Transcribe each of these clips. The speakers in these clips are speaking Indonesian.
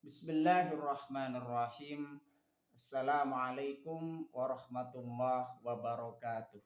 Bismillahirrahmanirrahim. Assalamualaikum warahmatullahi wabarakatuh.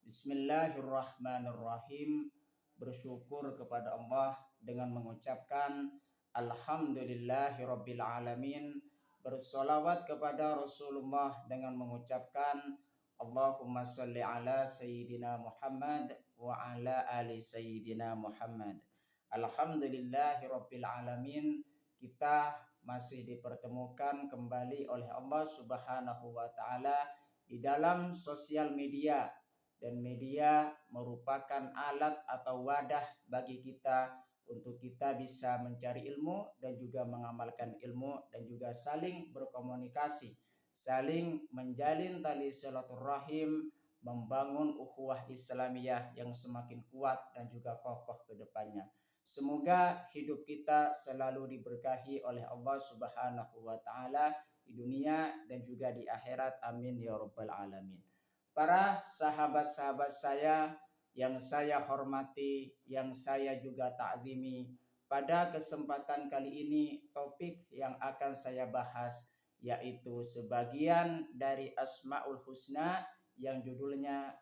Bismillahirrahmanirrahim. Bersyukur kepada Allah dengan mengucapkan Alhamdulillahirabbil alamin. Bersolawat kepada Rasulullah dengan mengucapkan Allahumma sholli ala Sayyidina Muhammad wa ala ali Sayyidina Muhammad. Alhamdulillahirabbil alamin. Kita masih dipertemukan kembali oleh Allah Subhanahu wa taala di dalam sosial media, dan media merupakan alat atau wadah bagi kita untuk kita bisa mencari ilmu dan juga mengamalkan ilmu dan juga saling berkomunikasi, saling menjalin tali silaturahim, membangun ukhuwah Islamiyah yang semakin kuat dan juga kokoh ke depannya. Semoga hidup kita selalu diberkahi oleh Allah Subhanahu wa taala di dunia dan juga di akhirat. Amin ya rabbal alamin. Para sahabat-sahabat saya yang saya hormati, yang saya juga ta'zimi, pada kesempatan kali ini topik yang akan saya bahas yaitu sebagian dari Asmaul Husna yang judulnya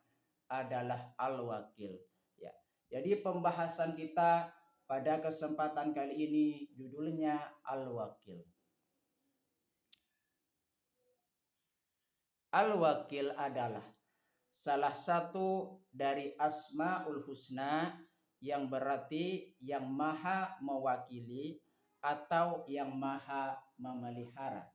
adalah Al-Wakil. Ya. Jadi pembahasan kita pada kesempatan kali ini judulnya Al-Wakil. Al-Wakil adalah salah satu dari Asmaul Husna yang berarti yang maha mewakili atau yang maha memelihara.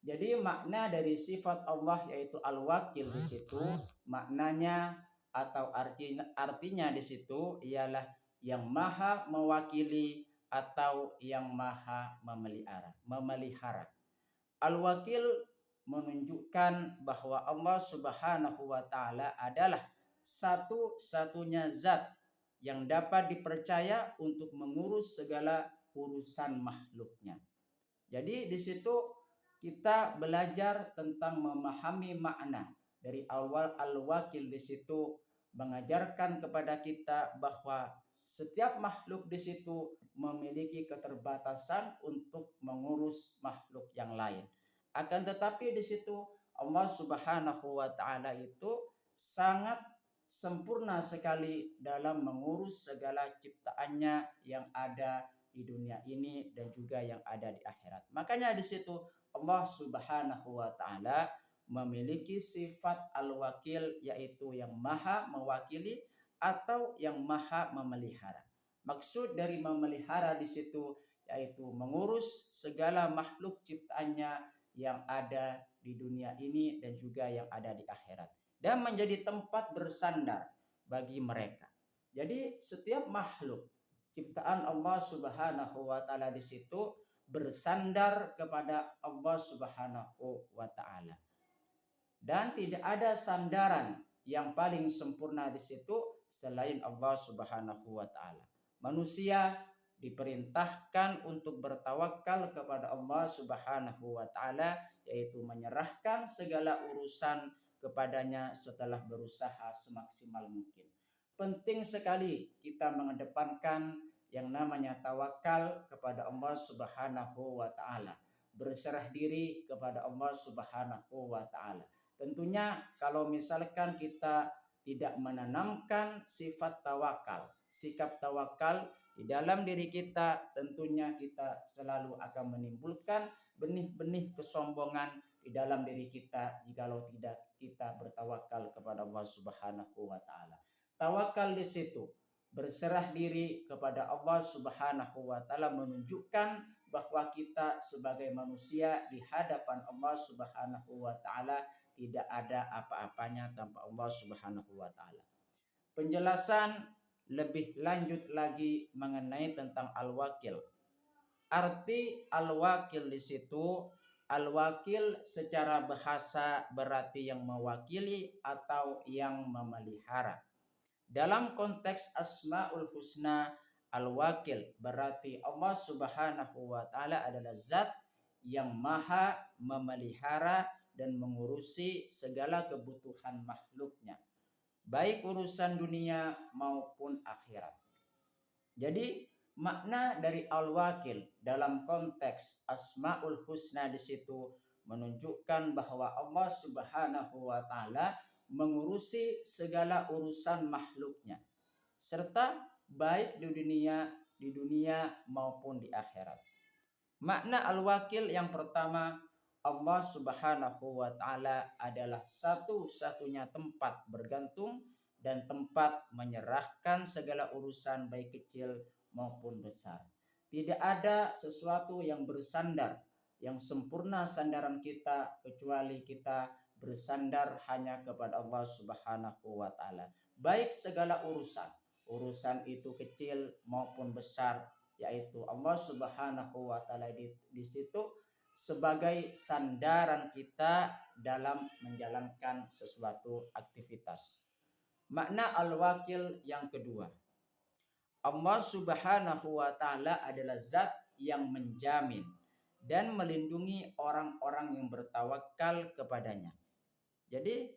Jadi makna dari sifat Allah yaitu Al-Wakil di situ maknanya atau artinya di situ ialah yang maha mewakili atau yang maha memelihara. Al-Wakil menunjukkan bahwa Allah Subhanahu wa taala adalah satu-satunya zat yang dapat dipercaya untuk mengurus segala urusan makhluknya. Jadi di situ kita belajar tentang memahami makna dari awal Al-Wakil. Di situ mengajarkan kepada kita bahwa setiap makhluk di situ memiliki keterbatasan untuk mengurus makhluk yang lain. Akan tetapi di situ Allah Subhanahu wa taala itu sangat sempurna sekali dalam mengurus segala ciptaannya yang ada di dunia ini dan juga yang ada di akhirat. Makanya di situ Allah Subhanahu wa taala memiliki sifat Al-Wakil yaitu yang maha mewakili atau yang maha memelihara. Maksud dari memelihara di situ yaitu mengurus segala makhluk ciptaannya yang ada di dunia ini dan juga yang ada di akhirat dan menjadi tempat bersandar bagi mereka. Jadi setiap makhluk ciptaan Allah Subhanahu wa taala di situ bersandar kepada Allah Subhanahu wa taala. Dan tidak ada sandaran yang paling sempurna di situ selain Allah Subhanahu wa taala. Manusia diperintahkan untuk bertawakal kepada Allah Subhanahu wa taala, yaitu menyerahkan segala urusan kepadanya setelah berusaha semaksimal mungkin. Penting sekali kita mengedepankan yang namanya tawakal kepada Allah Subhanahu wa taala, berserah diri kepada Allah Subhanahu wa taala. Tentunya kalau misalkan kita tidak menanamkan sifat tawakal, sikap tawakal di dalam diri kita, tentunya kita selalu akan menimbulkan benih-benih kesombongan di dalam diri kita jikalau tidak kita bertawakal kepada Allah Subhanahu wa taala. Tawakal di situ berserah diri kepada Allah Subhanahu wa taala menunjukkan bahwa kita sebagai manusia di hadapan Allah Subhanahu wa taala tidak ada apa-apanya tanpa Allah Subhanahu wa taala. Penjelasan lebih lanjut lagi mengenai tentang Al-Wakil. Arti Al-Wakil di situ, Al-Wakil secara bahasa berarti yang mewakili atau yang memelihara. Dalam konteks Asmaul Husna, Al-Wakil berarti Allah Subhanahu wa taala adalah zat yang maha memelihara dan mengurusi segala kebutuhan makhluknya, baik urusan dunia maupun akhirat. Jadi Makna dari al-wakil dalam konteks Asmaul Husna di situ menunjukkan bahwa Allah Subhanahu wa taala mengurusi segala urusan makhluknya serta baik di dunia maupun di akhirat. Makna al-wakil yang pertama, Allah Subhanahu wa taala adalah satu-satunya tempat bergantung dan tempat menyerahkan segala urusan baik kecil maupun besar. Tidak ada sesuatu yang bersandar, yang sempurna sandaran kita kecuali kita bersandar hanya kepada Allah Subhanahu wa taala. Baik segala urusan itu kecil maupun besar, yaitu Allah Subhanahu wa taala di situ sebagai sandaran kita dalam menjalankan sesuatu aktivitas. Makna al-wakil yang kedua, Allah Subhanahu wa taala adalah zat yang menjamin dan melindungi orang-orang yang bertawakal kepadanya. Jadi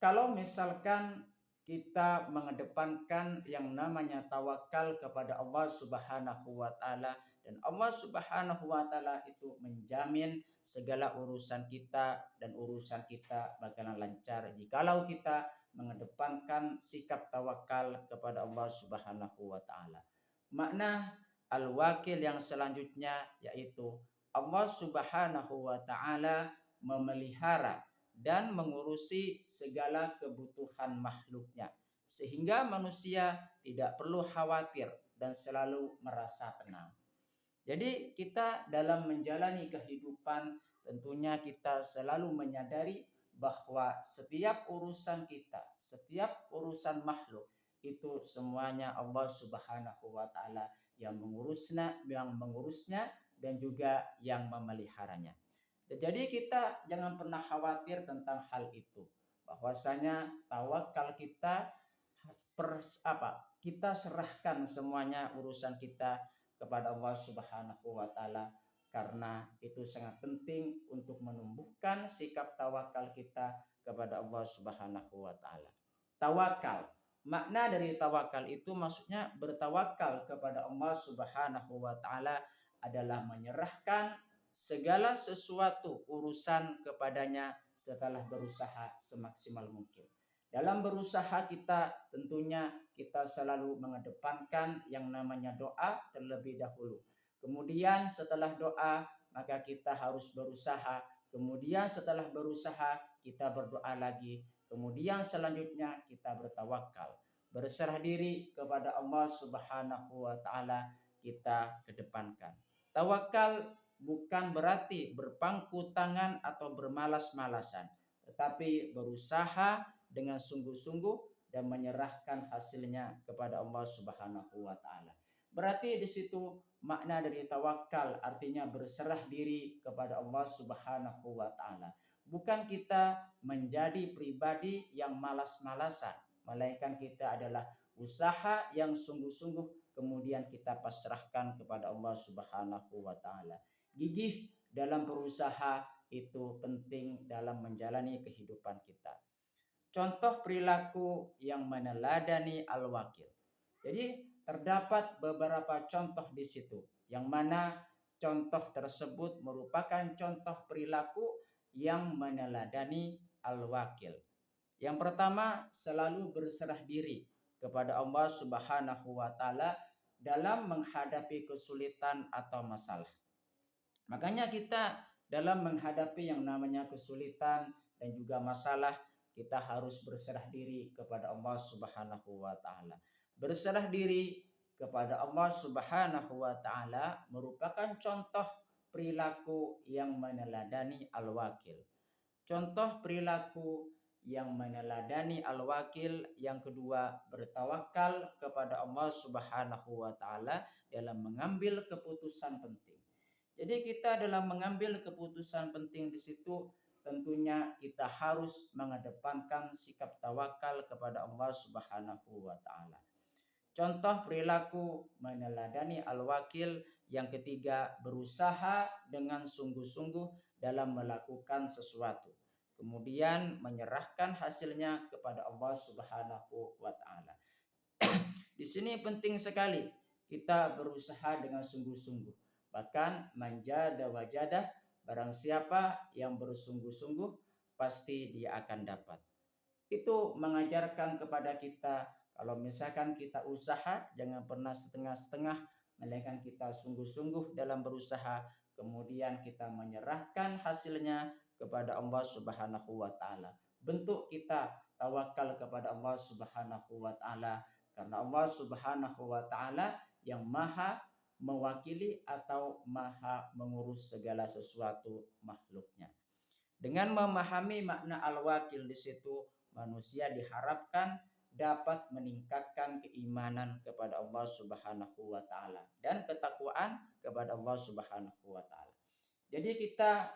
kalau misalkan kita mengedepankan yang namanya tawakal kepada Allah Subhanahu wa taala, dan Allah Subhanahu wa taala itu menjamin segala urusan kita dan urusan kita bakalan lancar jikalau kita mengedepankan sikap tawakal kepada Allah Subhanahu wa taala. Makna al-wakil yang selanjutnya yaitu Allah Subhanahu wa taala memelihara dan mengurusi segala kebutuhan makhluknya, sehingga manusia tidak perlu khawatir dan selalu merasa tenang. Jadi kita dalam menjalani kehidupan tentunya kita selalu menyadari bahwa setiap urusan kita, setiap urusan makhluk itu semuanya Allah Subhanahu wa taala yang mengurusnya dan juga yang memeliharanya. Jadi kita jangan pernah khawatir tentang hal itu. Bahwasanya tawakal kita kita serahkan semuanya urusan kita kepada Allah Subhanahu wa taala, karena itu sangat penting untuk menumbuhkan sikap tawakal kita kepada Allah Subhanahu wa taala. Tawakal, makna dari tawakal itu maksudnya bertawakal kepada Allah Subhanahu wa taala adalah menyerahkan segala sesuatu urusan kepadanya setelah berusaha semaksimal mungkin. Dalam berusaha kita tentunya kita selalu mengedepankan yang namanya doa terlebih dahulu. Kemudian setelah doa maka kita harus berusaha. Kemudian setelah berusaha kita berdoa lagi. Kemudian selanjutnya kita bertawakal. Berserah diri kepada Allah Subhanahu wa taala kita kedepankan. Tawakal bukan berarti berpangku tangan atau bermalas-malasan, tetapi berusaha dengan sungguh-sungguh dan menyerahkan hasilnya kepada Allah Subhanahu wa taala. Berarti di situ makna dari tawakal artinya berserah diri kepada Allah Subhanahu wa taala. Bukan kita menjadi pribadi yang malas-malasan, melainkan kita adalah usaha yang sungguh-sungguh kemudian kita pasrahkan kepada Allah Subhanahu wa taala. Gigih dalam berusaha itu penting dalam menjalani kehidupan kita. Contoh perilaku yang meneladani al-wakil. Jadi terdapat beberapa contoh di situ yang mana contoh tersebut merupakan contoh perilaku yang meneladani al-wakil. Yang pertama, selalu berserah diri kepada Allah Subhanahu wa taala dalam menghadapi kesulitan atau masalah. Makanya kita dalam menghadapi yang namanya kesulitan dan juga masalah, kita harus berserah diri kepada Allah Subhanahu wa taala. Berserah diri kepada Allah Subhanahu wa taala merupakan contoh perilaku yang meneladani al-wakil. Contoh perilaku yang meneladani al-wakil yang kedua, bertawakal kepada Allah Subhanahu wa taala dalam mengambil keputusan penting. Jadi kita dalam mengambil keputusan penting di situ tentunya kita harus mengedepankan sikap tawakal kepada Allah Subhanahu wa taala. Contoh perilaku meneladani al-wakil yang ketiga, berusaha dengan sungguh-sungguh dalam melakukan sesuatu, kemudian menyerahkan hasilnya kepada Allah Subhanahu wa taala. Di sini penting sekali kita berusaha dengan sungguh-sungguh. Bahkan manjada wajadah, barang siapa yang bersungguh-sungguh pasti dia akan dapat. Itu mengajarkan kepada kita kalau misalkan kita usaha jangan pernah setengah-setengah, melainkan kita sungguh-sungguh dalam berusaha, kemudian kita menyerahkan hasilnya kepada Allah Subhanahu wa taala. Bentuk kita tawakal kepada Allah Subhanahu wa taala, karena Allah Subhanahu wa taala yang maha mewakili atau maha mengurus segala sesuatu makhluknya. Dengan memahami makna al-wakil di situ, manusia diharapkan dapat meningkatkan keimanan kepada Allah Subhanahu wa taala dan ketakwaan kepada Allah Subhanahu wa taala. Jadi kita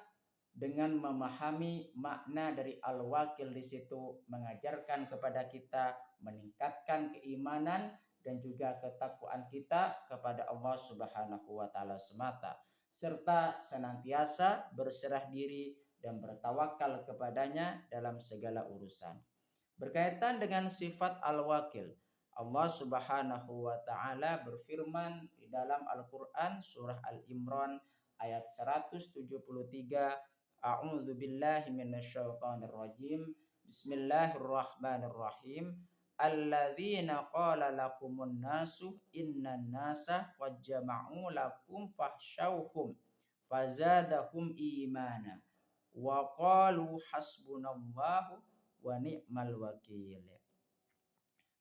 dengan memahami makna dari al-wakil di situ mengajarkan kepada kita meningkatkan keimanan dan juga ketakwaan kita kepada Allah Subhanahu wa taala semata, serta senantiasa berserah diri dan bertawakal kepadanya dalam segala urusan. Berkaitan dengan sifat al-wakil, Allah Subhanahu wa taala berfirman di dalam Al-Qur'an surah Al-Imran ayat 173, A'udzu billahi minasyaitonir rajim. Bismillahirrahmanirrahim. Alladzina qala lakumun nasu innan nasa qad jama'u lakum fahsyauhum fazadahum imana wa qalu hasbunallahu wa ni'mal wakil.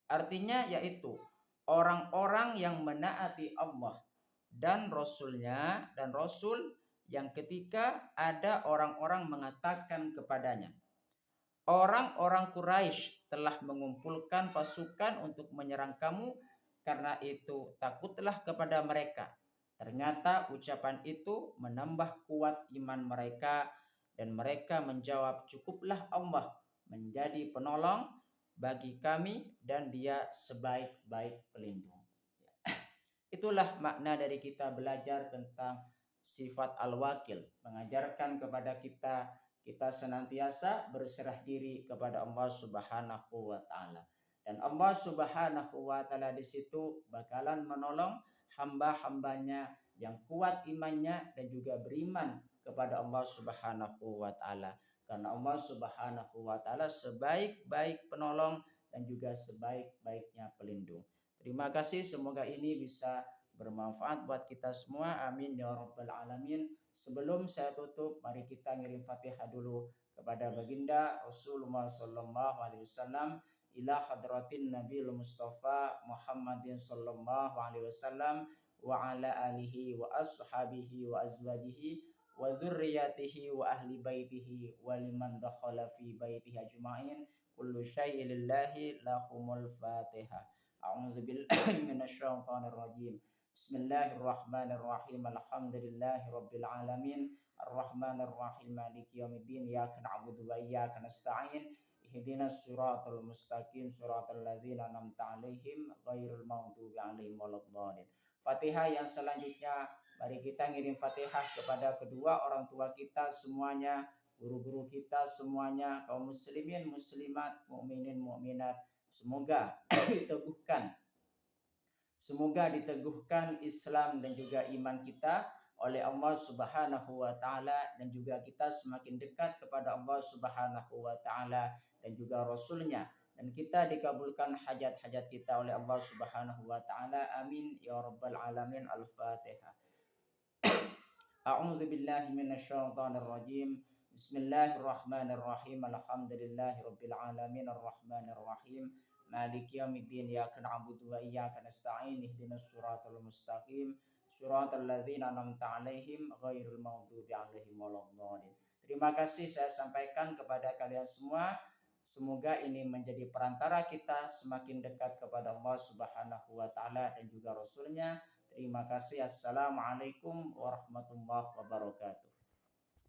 Artinya yaitu orang-orang yang menaati Allah dan Rasulnya dan Rasul yang ketika ada orang-orang mengatakan kepadanya, orang-orang Quraisy telah mengumpulkan pasukan untuk menyerang kamu, karena itu takutlah kepada mereka. Ternyata ucapan itu menambah kuat iman mereka dan mereka menjawab, cukuplah Allah menjadi penolong bagi kami dan dia sebaik-baik pelindung. Itulah makna dari kita belajar tentang sifat al-wakil, mengajarkan kepada kita senantiasa berserah diri kepada Allah Subhanahu wa taala. Dan Allah Subhanahu wa taala di situ bakalan menolong hamba-hambanya yang kuat imannya dan juga beriman kepada Allah Subhanahu wa taala. Karena Allah Subhanahu wa taala sebaik-baik penolong dan juga sebaik-baiknya pelindung. Terima kasih, semoga ini bisa bermanfaat buat kita semua. Amin ya rabbal alamin. Sebelum saya tutup, mari kita ngirim Fatihah dulu kepada baginda Rasulullah sallallahu alaihi wasallam, ila hadratin Nabil Mustafa Muhammadin sallallahu alaihi wasallam wa ala alihi wa ashabihi wa azwajihi wa dzurriyyatihi wa ahli baitihi wa liman dakhala fi baitihi ajma'in. Kullu syai'in lillahi lahumul Fatihah. A'udzu billahi minasyaitonir rajim. Bismillahirrahmanirrahim. Alhamdulillahi rabbil alamin. Arrahmanir rahim. Maliki yaumiddin. Iyyaka na'budu wa iyyaka nasta'in. Ihdinas siratal mustaqim. Siratal ladzina an'amta 'alaihim ghairil maghdubi 'alaihim waladdallin. Fatihah yang selanjutnya, mari kita ngirim Fatihah kepada kedua orang tua kita semuanya, guru-guru kita semuanya, kaum muslimin muslimat, mukminin mukminat. Semoga diteguhkan Islam dan juga iman kita oleh Allah Subhanahu wa taala, dan juga kita semakin dekat kepada Allah Subhanahu wa taala dan juga Rasulnya, dan kita dikabulkan hajat-hajat kita oleh Allah Subhanahu wa taala. Amin ya rabbal alamin. Al-Fatihah. A'udzu billahi minasyaitonir rajim. Bismillahirrahmanirrahim. Alhamdulillahirabbil alamin. Arrahmanir rahim. Maliki yaumiddin. Iyyaka na'budu wa iyyaka nasta'in. Ihdinas siratal mustaqim. Siratal ladzina an'amta 'alaihim ghairil maghdubi 'alaihim waladdallin. Terima kasih saya sampaikan kepada kalian semua. Semoga ini menjadi perantara kita semakin dekat kepada Allah Subhanahu wa taala dan juga Rasulnya. Terima kasih. Assalamualaikum warahmatullahi wabarakatuh.